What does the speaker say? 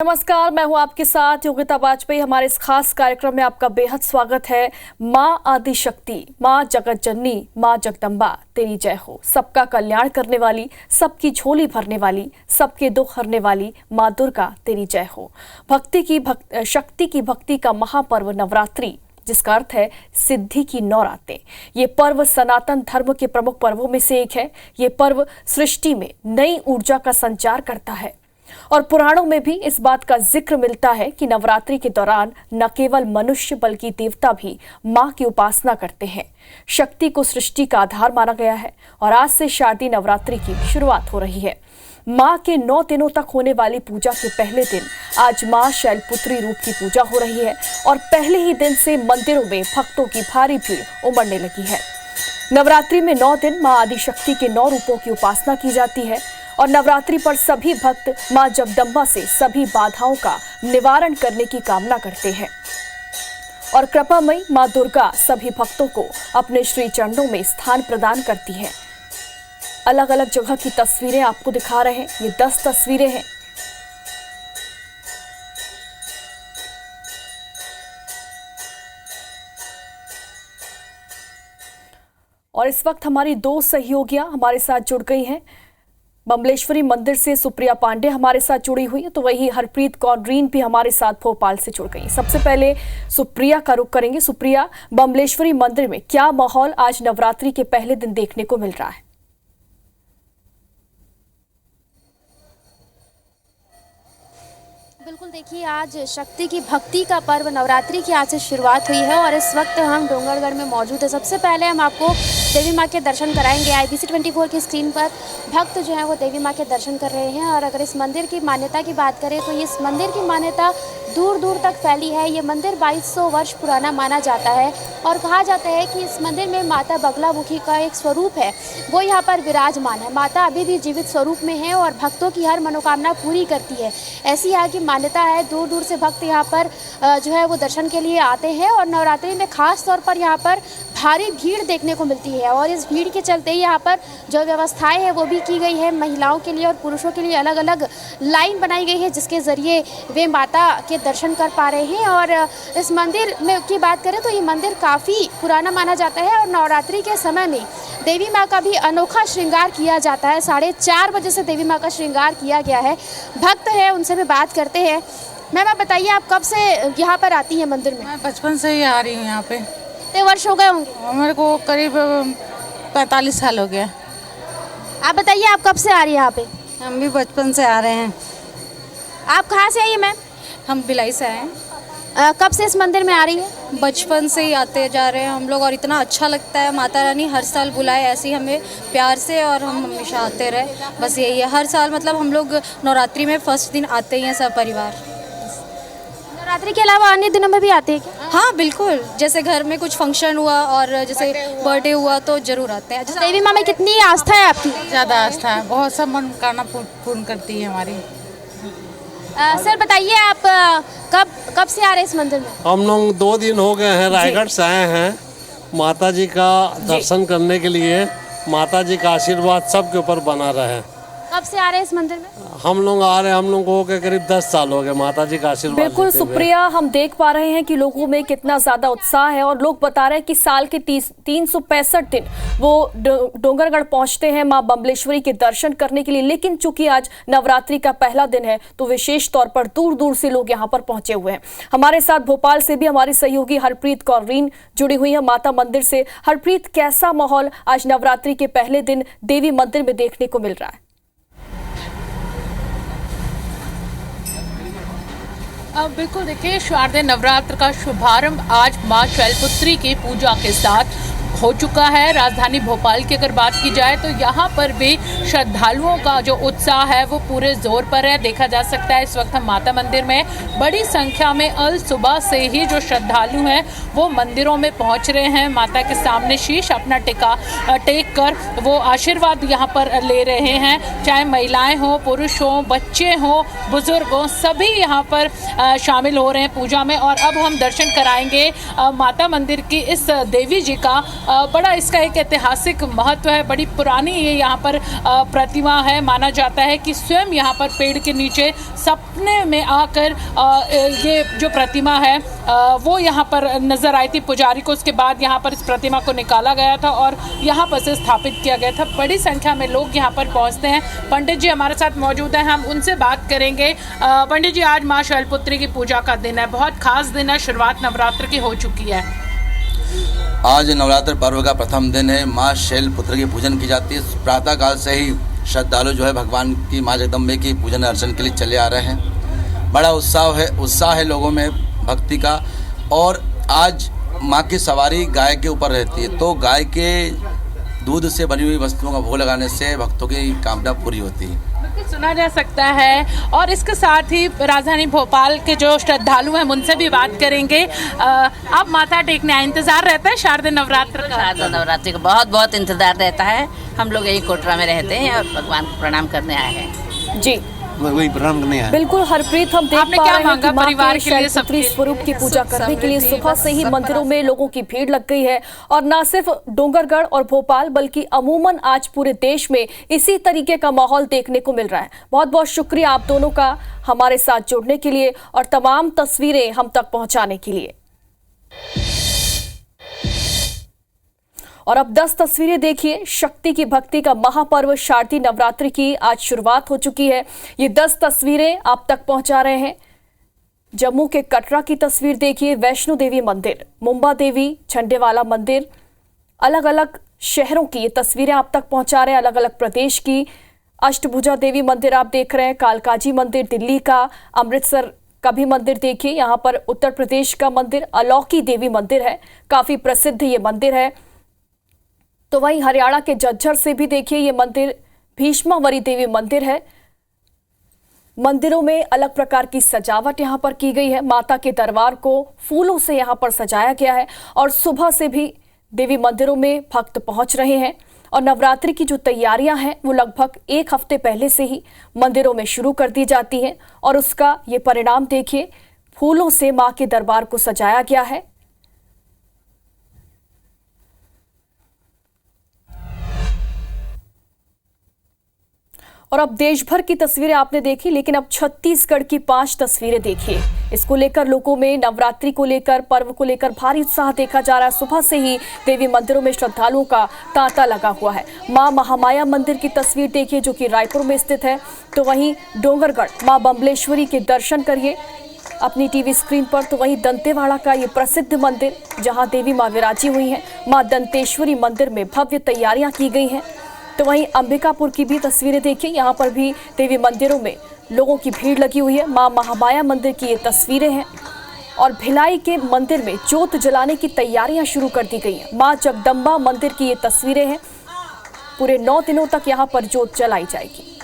नमस्कार, मैं हूं आपके साथ योगिता वाजपेयी। हमारे इस खास कार्यक्रम में आपका बेहद स्वागत है। माँ आदि शक्ति, माँ जगत जननी, माँ जगदम्बा तेरी जय हो। सबका कल्याण करने वाली, सबकी झोली भरने वाली, सबके दुख हरने वाली माँ दुर्गा तेरी जय हो। शक्ति की भक्ति का महापर्व नवरात्रि, जिसका अर्थ है सिद्धि की नौरातें। ये पर्व सनातन धर्म के प्रमुख पर्वों में से एक है। ये पर्व सृष्टि में नई ऊर्जा का संचार करता है और पुराणों में भी इस बात का जिक्र मिलता है कि नवरात्रि के दौरान न केवल मनुष्य बल्कि देवता भी मां की उपासना करते हैं। शक्ति को सृष्टि का आधार माना गया है और आज से शारदीय नवरात्रि की शुरुआत हो रही है। मां के 9 दिनों तक होने वाली पूजा के पहले दिन आज मां शैलपुत्री रूप की पूजा हो रही है और पहले ही दिन से मंदिरों में भक्तों की भारी भीड़ उमड़ने लगी है। नवरात्रि में 9 दिन मां आदिशक्ति के 9 रूपों की उपासना की जाती है और नवरात्रि पर सभी भक्त मां जगदम्बा से सभी बाधाओं का निवारण करने की कामना करते हैं और कृपामयी मां दुर्गा सभी भक्तों को अपने श्री चरणों में स्थान प्रदान करती हैं। अलग अलग जगह की तस्वीरें आपको दिखा रहे हैं। ये 10 तस्वीरें हैं। और इस वक्त हमारी 2 सहयोगियां हमारे साथ जुड़ गई हैं। बमलेश्वरी मंदिर से सुप्रिया पांडे हमारे साथ जुड़ी हुई है, तो वही हरप्रीत कौर रीन भी हमारे साथ भोपाल से जुड़ गई। सबसे पहले सुप्रिया का रुख करेंगे। सुप्रिया, बमलेश्वरी मंदिर में क्या माहौल आज नवरात्रि के पहले दिन देखने को मिल रहा है? बिल्कुल, देखिए आज शक्ति की भक्ति का पर्व नवरात्रि की आज से शुरुआत हुई है और इस वक्त हम डोंगरगढ़ में मौजूद है। सबसे पहले हम आपको देवी माँ के दर्शन कराएंगे। IBC 24 की स्क्रीन पर भक्त जो है वो देवी माँ के दर्शन कर रहे हैं और अगर इस मंदिर की मान्यता की बात करें तो इस मंदिर की मान्यता दूर दूर तक फैली है। ये मंदिर 2200 वर्ष पुराना माना जाता है और कहा जाता है कि इस मंदिर में माता बगलामुखी का एक स्वरूप है, वो यहाँ पर विराजमान है। माता अभी भी जीवित स्वरूप में है और भक्तों की हर मनोकामना पूरी करती है, ऐसी यहाँ की मान्यता है। दूर दूर से भक्त यहाँ पर जो है वो दर्शन के लिए आते हैं और नवरात्रि में खास तौर पर यहाँ पर भारी भीड़ देखने को मिलती है और इस भीड़ के चलते ही यहाँ पर जो व्यवस्थाएं है वो भी की गई है। महिलाओं के लिए और पुरुषों के लिए अलग अलग लाइन बनाई गई है जिसके ज़रिए वे माता के दर्शन कर पा रहे हैं। और इस मंदिर में की बात करें तो ये मंदिर काफ़ी पुराना माना जाता है और नवरात्रि के समय में देवी माँ का भी अनोखा श्रृंगार किया जाता है। 4:30 बजे से देवी माँ का श्रृंगार किया गया है। भक्त है, उनसे भी बात करते हैं। मैम, आप बताइए, आप कब से यहाँ पर आती हैं मंदिर में? मैं बचपन से ही आ रही हूँ यहाँ पे। कितने वर्ष हो गए होंगे? मेरे को करीब 45 साल हो गया। आप बताइए, आप कब से आ रही हैं यहाँ पे? हम भी बचपन से आ रहे हैं। आप कहाँ से आई हैं मैम? हम भिलाई से आए हैं। कब से इस मंदिर में आ रही है? बचपन से ही आते जा रहे हैं हम लोग और इतना अच्छा लगता है। माता रानी हर साल बुलाए ऐसे ही हमें प्यार से और हम हमेशा आते रहे, बस यही है। हर साल मतलब हम लोग नवरात्रि में फर्स्ट दिन आते ही हैं सब परिवार। नवरात्रि के अलावा अन्य दिनों में भी आते हैं क्या? हाँ बिल्कुल, जैसे घर में कुछ फंक्शन हुआ और जैसे बर्थडे हुआ तो जरूर आते हैं। देवी माँ में कितनी आस्था है आपकी? ज़्यादा आस्था है, बहुत सब मनोकामना पूर्ण करती है हमारी। सर बताइए, आप कब से आ रहे हैं इस मंदिर में? हम लोग 2 दिन हो गए हैं, रायगढ़ से आए हैं माता जी का दर्शन करने के लिए। माता जी का आशीर्वाद सबके ऊपर बना रहे। कब से आ रहे हैं इस मंदिर में? हम लोग आ रहे हैं, हम लोगों को हो गए करीब 10 साल हो गए माता जी का आशीर्वाद। बिल्कुल सुप्रिया, हम देख पा रहे हैं कि लोगों में कितना ज्यादा उत्साह है और लोग बता रहे हैं कि साल के 365 दिन वो डोंगरगढ़ पहुंचते हैं मां बमलेश्वरी के दर्शन करने के लिए। लेकिन चूंकि आज नवरात्रि का पहला दिन है तो विशेष तौर पर दूर दूर से लोग यहाँ पर पहुंचे हुए हैं। हमारे साथ भोपाल से भी हमारी सहयोगी हरप्रीत कौर रीन जुड़ी हुई है माता मंदिर से। हरप्रीत, कैसा माहौल आज नवरात्रि के पहले दिन देवी मंदिर में देखने को मिल रहा है? बिल्कुल, देखिए शारदीय नवरात्र का शुभारंभ आज मां शैलपुत्री की पूजा के साथ हो चुका है। राजधानी भोपाल की अगर बात की जाए तो यहाँ पर भी श्रद्धालुओं का जो उत्साह है वो पूरे जोर पर है। देखा जा सकता है इस वक्त हम माता मंदिर में बड़ी संख्या में अल सुबह से ही जो श्रद्धालु हैं वो मंदिरों में पहुँच रहे हैं। माता के सामने शीश अपना टेक कर वो आशीर्वाद यहाँ पर ले रहे हैं। चाहे महिलाएं हों, पुरुष हों, बच्चे हों, बुजुर्ग हों, सभी यहाँ पर शामिल हो रहे हैं पूजा में। और अब हम दर्शन कराएंगे माता मंदिर की इस देवी जी का बड़ा इसका एक ऐतिहासिक महत्व है। बड़ी पुरानी ये यहाँ पर प्रतिमा है। माना जाता है कि स्वयं यहाँ पर पेड़ के नीचे सपने में आकर ये जो प्रतिमा है वो यहाँ पर नजर आई थी पुजारी को। उसके बाद यहाँ पर इस प्रतिमा को निकाला गया था और यहाँ पर से स्थापित किया गया था। बड़ी संख्या में लोग यहाँ पर पहुँचते हैं। पंडित जी हमारे साथ मौजूद हैं, हम उनसे बात करेंगे। पंडित जी, आज माँ शैलपुत्री की पूजा का दिन है, बहुत खास दिन है, शुरुआत नवरात्र की हो चुकी है। आज नवरात्र पर्व का प्रथम दिन है। माँ शैलपुत्री की पूजन की जाती है। प्रातः काल से ही श्रद्धालु जो है भगवान की माँ जगदम्बे की पूजन अर्चन के लिए चले आ रहे हैं। बड़ा उत्साह है लोगों में भक्ति का। और आज माँ की सवारी गाय के ऊपर रहती है, तो गाय के दूध से बनी हुई वस्तुओं का भोग लगाने से भक्तों की कामना पूरी होती है, बिल्कुल सुना जा सकता है। और इसके साथ ही राजधानी भोपाल के जो श्रद्धालु हैं उनसे भी बात करेंगे। अब माथा टेकने आए, इंतजार रहता है शारदीय नवरात्र का? शारदा नवरात्रि का बहुत बहुत इंतजार रहता है। हम लोग यही कोटरा में रहते हैं और भगवान को प्रणाम करने आए हैं। जी वही प्रणाम करने आए। बिल्कुल हरप्रीत, हम देख आपने पा क्या रहे हैं मांगा कि मां परिवार के के लिए, शैलपुत्री सबके स्वरूप की पूजा करने के लिए सुबह से ही सब मंदिरों में लोगों की भीड़ लग गई है। और न सिर्फ डोंगरगढ़ और भोपाल बल्कि अमूमन आज पूरे देश में इसी तरीके का माहौल देखने को मिल रहा है। बहुत बहुत शुक्रिया आप दोनों का हमारे साथ जुड़ने के लिए और तमाम तस्वीरें हम तक पहुंचाने के लिए। और अब 10 तस्वीरें देखिए। शक्ति की भक्ति का महापर्व शारदीय नवरात्रि की आज शुरुआत हो चुकी है। ये 10 तस्वीरें आप तक पहुंचा रहे हैं। जम्मू के कटरा की तस्वीर देखिए, वैष्णो देवी मंदिर, मुंबा देवी, झंडेवाला मंदिर, अलग अलग शहरों की ये तस्वीरें आप तक पहुंचा रहे हैं। अलग अलग प्रदेश की अष्टभुजा देवी मंदिर आप देख रहे हैं, कालकाजी मंदिर दिल्ली का, अमृतसर का भी मंदिर देखिए। यहाँ पर उत्तर प्रदेश का मंदिर अलौकी देवी मंदिर है, काफी प्रसिद्ध ये मंदिर है। तो वहीं हरियाणा के झज्जर से भी देखिए ये मंदिर भीष्मावरी देवी मंदिर है। मंदिरों में अलग प्रकार की सजावट यहाँ पर की गई है। माता के दरबार को फूलों से यहाँ पर सजाया गया है और सुबह से भी देवी मंदिरों में भक्त पहुंच रहे हैं। और नवरात्रि की जो तैयारियां हैं वो लगभग 1 हफ्ते पहले से ही मंदिरों में शुरू कर दी जाती हैं और उसका ये परिणाम देखिए, फूलों से मां के दरबार को सजाया गया है। और अब देश भर की तस्वीरें आपने देखी, लेकिन अब छत्तीसगढ़ की 5 तस्वीरें देखिए। इसको लेकर लोगों में नवरात्रि को लेकर, पर्व को लेकर भारी उत्साह देखा जा रहा है। सुबह से ही देवी मंदिरों में श्रद्धालुओं का तांता लगा हुआ है। मां महामाया मंदिर की तस्वीर देखिए जो कि रायपुर में स्थित है। तो वहीं डोंगरगढ़ मां बम्बलेश्वरी के दर्शन करिए अपनी टीवी स्क्रीन पर। तो वहीं दंतेवाड़ा का ये प्रसिद्ध मंदिर जहां देवी मां विराजी हुई हैं, मां दंतेश्वरी मंदिर में भव्य तैयारियां की गई हैं। तो वहीं अंबिकापुर की भी तस्वीरें देखिए, यहाँ पर भी देवी मंदिरों में लोगों की भीड़ लगी हुई है। मां महामाया मंदिर की ये तस्वीरें हैं। और भिलाई के मंदिर में जोत जलाने की तैयारियां शुरू कर दी गई हैं। मां जगदम्बा मंदिर की ये तस्वीरें हैं। पूरे 9 दिनों तक यहाँ पर जोत जलाई जाएगी।